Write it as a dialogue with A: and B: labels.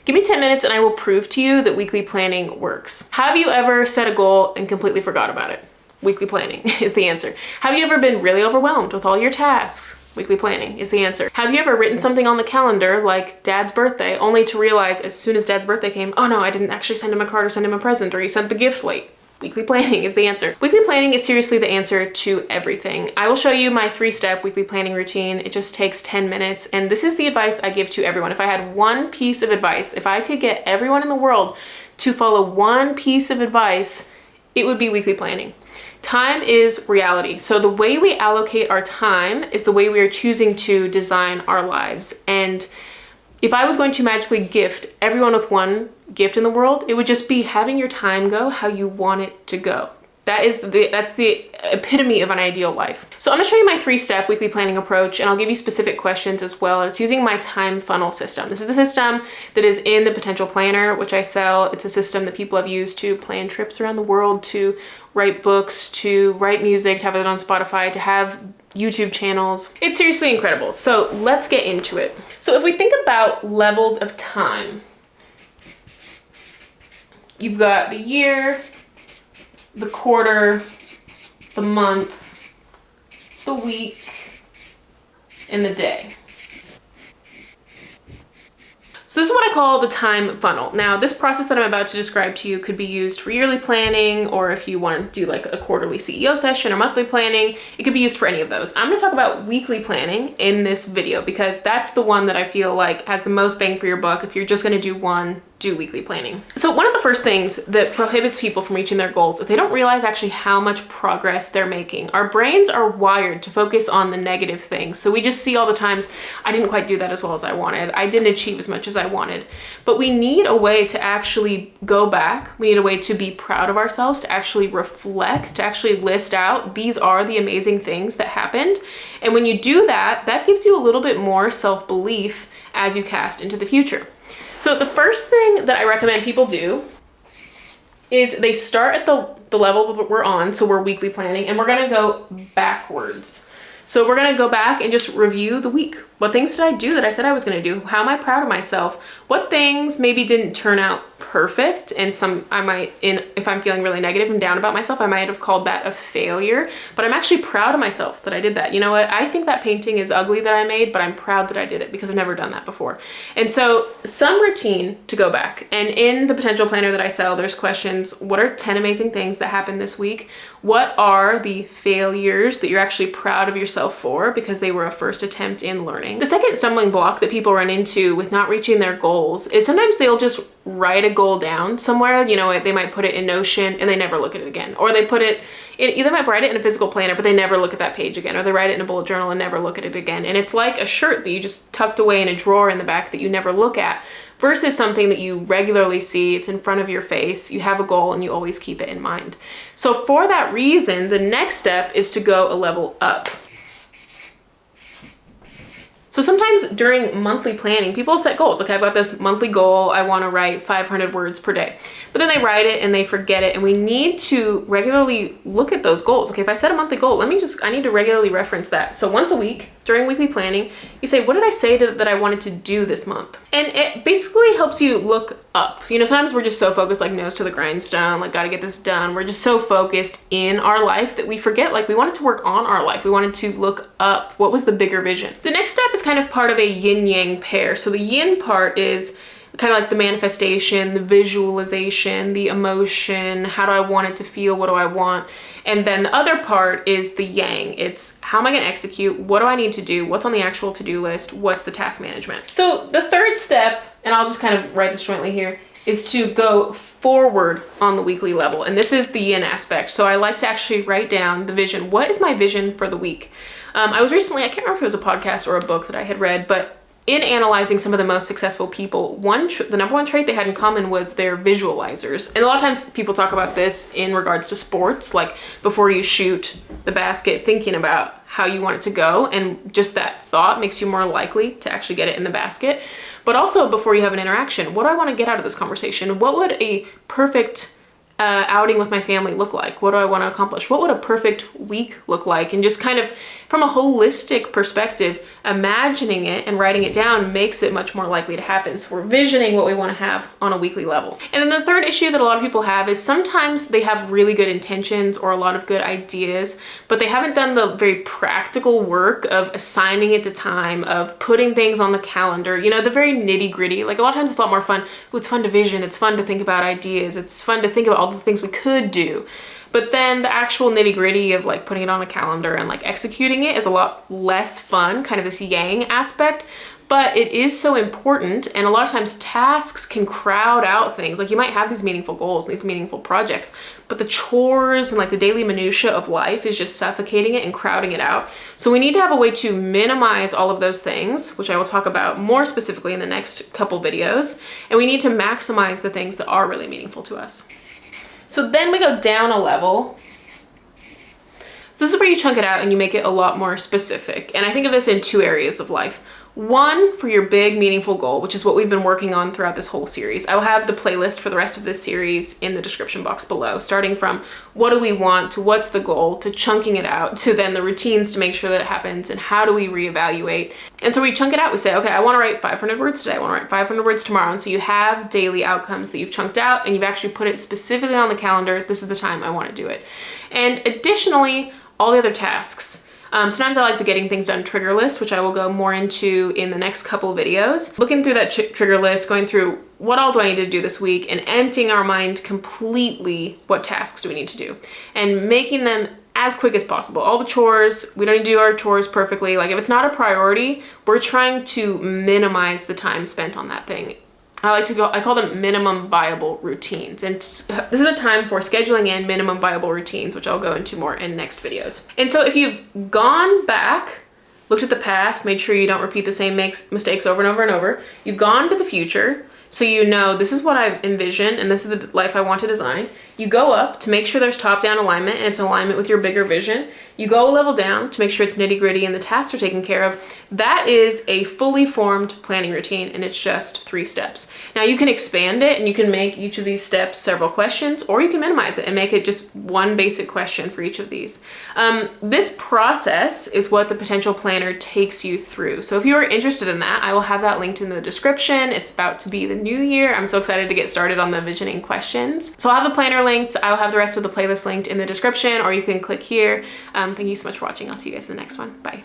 A: Give me 10 minutes and I will prove to you that weekly planning works. Have you ever set a goal and completely forgot about it? Weekly planning is the answer. Have you ever been really overwhelmed with all your tasks? Weekly planning is the answer. Have you ever written something on the calendar like dad's birthday only to realize as soon as dad's birthday came, oh no, I didn't actually send him a card or send him a present, or you sent the gift late? Weekly planning is the answer. Weekly planning is seriously the answer to everything. I will show you my 3-step weekly planning routine. It just takes 10 minutes. And this is the advice I give to everyone. If I had one piece of advice, if I could get everyone in the world to follow one piece of advice, it would be weekly planning. Time is reality. So the way we allocate our time is the way we are choosing to design our lives. And if I was going to magically gift everyone with one gift in the world, it would just be having your time go how you want it to go. That's the epitome of an ideal life. So I'm gonna show you my 3-step weekly planning approach, and I'll give you specific questions as well. It's using my time funnel system. This is the system that is in the Potential Planner, which I sell. It's a system that people have used to plan trips around the world, to write books, to write music, to have it on Spotify, to have YouTube channels. It's seriously incredible. So let's get into it. So if we think about levels of time, you've got the year, the quarter, the month, the week, and the day. So this is what I call the time funnel. Now, this process that I'm about to describe to you could be used for yearly planning, or if you want to do like a quarterly CEO session or monthly planning, it could be used for any of those. I'm going to talk about weekly planning in this video because that's the one that I feel like has the most bang for your buck. If you're just going to do one, do weekly planning. So one of the first things that prohibits people from reaching their goals is they don't realize actually how much progress they're making. Our brains are wired to focus on the negative things. So we just see all the times, I didn't quite do that as well as I wanted. I didn't achieve as much as I wanted. But we need a way to actually go back. We need a way to be proud of ourselves, to actually reflect, to actually list out, these are the amazing things that happened. And when you do that, that gives you a little bit more self-belief as you cast into the future. So the first thing that I recommend people do is they start at the level that we're on, so we're weekly planning, and we're gonna go backwards. So we're gonna go back and just review the week. What things did I do that I said I was gonna do? How am I proud of myself? What things maybe didn't turn out perfect, and some I might, if I'm feeling really negative and down about myself, I might have called that a failure, but I'm actually proud of myself that I did that. You know what? I think that painting is ugly that I made, but I'm proud that I did it because I've never done that before. And so some routine to go back. And in the Potential Planner that I sell, there's questions. What are 10 amazing things that happened this week? What are the failures that you're actually proud of yourself for because they were a first attempt in learning? The second stumbling block that people run into with not reaching their goals is sometimes they'll just write a goal down somewhere. You know, they might put it in Notion and they never look at it again. Or they put it in, either might write it in a physical planner, but they never look at that page again. Or they write it in a bullet journal and never look at it again. And it's like a shirt that you just tucked away in a drawer in the back that you never look at, versus something that you regularly see, it's in front of your face, you have a goal and you always keep it in mind. So for that reason, the next step is to go a level up. So sometimes during monthly planning, people set goals. Okay, I've got this monthly goal. I want to write 500 words per day. But then they write it and they forget it. And we need to regularly look at those goals. Okay, if I set a monthly goal, I need to regularly reference that. So once a week during weekly planning, you say, what did I say that I wanted to do this month? And it basically helps you look up. You know, sometimes we're just so focused, like nose to the grindstone, like gotta get this done. We're just so focused in our life that we forget, like we wanted to work on our life. We wanted to look up. What was the bigger vision? The next step is kind of part of a yin-yang pair. So the yin part is kind of like the manifestation, the visualization, the emotion, how do I want it to feel, what do I want? And then the other part is the yang. It's how am I gonna execute? What do I need to do? What's on the actual to-do list? What's the task management? So the third step, and I'll just kind of write this jointly here, is to go forward on the weekly level. And this is the yin aspect. So I like to actually write down the vision. What is my vision for the week? I was recently, I can't remember if it was a podcast or a book that I had read, but in analyzing some of the most successful people, the number one trait they had in common was their visualizers. And a lot of times people talk about this in regards to sports, like before you shoot the basket, thinking about how you want it to go. And just that thought makes you more likely to actually get it in the basket. But also before you have an interaction, what do I want to get out of this conversation? What would a perfect outing with my family look like? What do I want to accomplish? What would a perfect week look like? And just kind of from a holistic perspective, imagining it and writing it down makes it much more likely to happen. So we're visioning what we want to have on a weekly level. And then the third issue that a lot of people have is sometimes they have really good intentions or a lot of good ideas, but they haven't done the very practical work of assigning it to time, of putting things on the calendar, you know, the very nitty gritty. Like a lot of times it's a lot more fun. Ooh, it's fun to vision. It's fun to think about ideas. It's fun to think about all the things we could do. But then the actual nitty gritty of like putting it on a calendar and like executing it is a lot less fun, kind of this yang aspect, but it is so important. And a lot of times tasks can crowd out things. Like you might have these meaningful goals, these meaningful projects, but the chores and like the daily minutia of life is just suffocating it and crowding it out. So we need to have a way to minimize all of those things, which I will talk about more specifically in the next couple videos. And we need to maximize the things that are really meaningful to us. So then we go down a level. So this is where you chunk it out and you make it a lot more specific. And I think of this in two areas of life. One, for your big meaningful goal, which is what we've been working on throughout this whole series. I will have the playlist for the rest of this series in the description box below, starting from what do we want to what's the goal to chunking it out to then the routines to make sure that it happens and how do we reevaluate. And so we chunk it out. We say, okay, I want to write 500 words today. I want to write 500 words tomorrow. And so you have daily outcomes that you've chunked out and you've actually put it specifically on the calendar. This is the time I want to do it. And additionally, all the other tasks. Sometimes I like the getting things done trigger list, which I will go more into in the next couple videos. Looking through that trigger list, going through what all do I need to do this week and emptying our mind completely what tasks do we need to do and making them as quick as possible. All the chores, we don't need to do our chores perfectly. Like if it's not a priority, we're trying to minimize the time spent on that thing. I call them minimum viable routines. And this is a time for scheduling in minimum viable routines, which I'll go into more in next videos. And so if you've gone back, looked at the past, made sure you don't repeat the same mistakes over and over and over, you've gone to the future, so you know this is what I envision and this is the life I want to design. You go up to make sure there's top-down alignment and it's in alignment with your bigger vision. You go a level down to make sure it's nitty-gritty and the tasks are taken care of. That is a fully formed planning routine and it's just 3 steps. Now you can expand it and you can make each of these steps several questions, or you can minimize it and make it just one basic question for each of these. This process is what the potential planner takes you through. So if you are interested in that, I will have that linked in the description. It's about to be the new year. I'm so excited to get started on the visioning questions. So I'll have the planner linked. I'll have the rest of the playlist linked in the description, or you can click here. Thank you so much for watching. I'll see you guys in the next one. Bye.